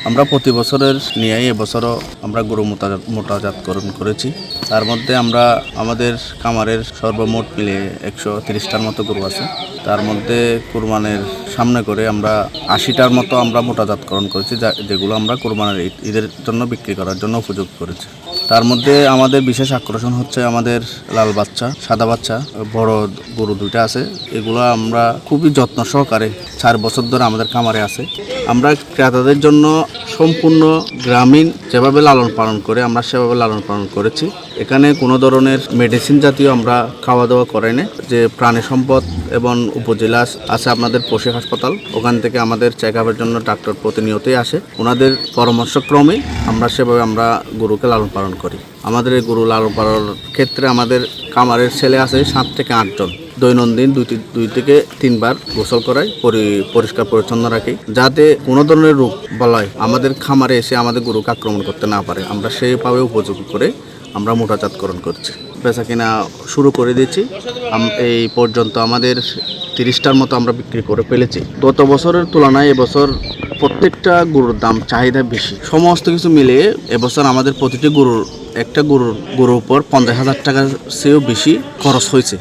আমরা প্রতি বছরের নিয়েই এবছরও আমরা গরু মোটাজাতকরণ করেছি। তার মধ্যে আমরা আমাদের খামারের সর্বমোট মিলিয়ে 130টার মতো গরু আছে। তার মধ্যে কুরবানের সামনে করে আমরা 80টার মতো আমরা মোটাজাতকরণ করেছি, যেগুলো আমরা কুরবানের ঈদের জন্য বিক্রি করার জন্য উপযোগ করেছি। তার মধ্যে আমাদের বিশেষ আকর্ষণ হচ্ছে আমাদের লাল বাচ্চা, সাদা বাচ্চা, বড় গরু দুইটা আছে। এগুলো আমরা খুবই যত্ন সহকারে 4 বছর ধরে আমাদের খামারে আছে। আমরা ক্রেতাদের জন্য সম্পূর্ণ গ্রামীণ যেভাবে লালন পালন করে আমরা সেভাবে লালন পালন করেছি। এখানে কোনো ধরনের মেডিসিন জাতীয় আমরা খাওয়া দাওয়া করাই না। যে প্রাণী সম্পদ এবং উপজেলা আছে আপনাদের পশু হাসপাতাল, ওখান থেকে আমাদের চেক আপের জন্য ডাক্তার প্রতিনিয়তই আসে। ওনাদের পরামর্শক্রমে আমরা সেভাবে আমরা গরুকে লালন পালন করি। আমাদের এই গরু লালন পালনের ক্ষেত্রে আমাদের খামারের ছেলে আছে 7 থেকে 8 জন। দৈনন্দিন 2 থেকে 3 বার গোসল করাই, পরিষ্কার পরিচ্ছন্ন রাখি, যাতে কোনো ধরনের রোগ বালাই আমাদের খামারে এসে আমাদের গরুকে আক্রমণ করতে না পারে। আমরা সেইভাবে উপযোগী করে আমরা মোটাজাতকরণ করছি, বেচা কিনা শুরু করে দিয়েছি। এই পর্যন্ত আমাদের 30টার মতো আমরা বিক্রি করে ফেলেছি। গত বছরের তুলনায় এবছর প্রত্যেকটা গরুর দাম চাহিদা বেশি। সমস্ত কিছু মিলিয়ে এবছর আমাদের প্রতিটি একটা গরুর উপর 50,000 টাকার চেয়েও বেশি খরচ হয়েছে।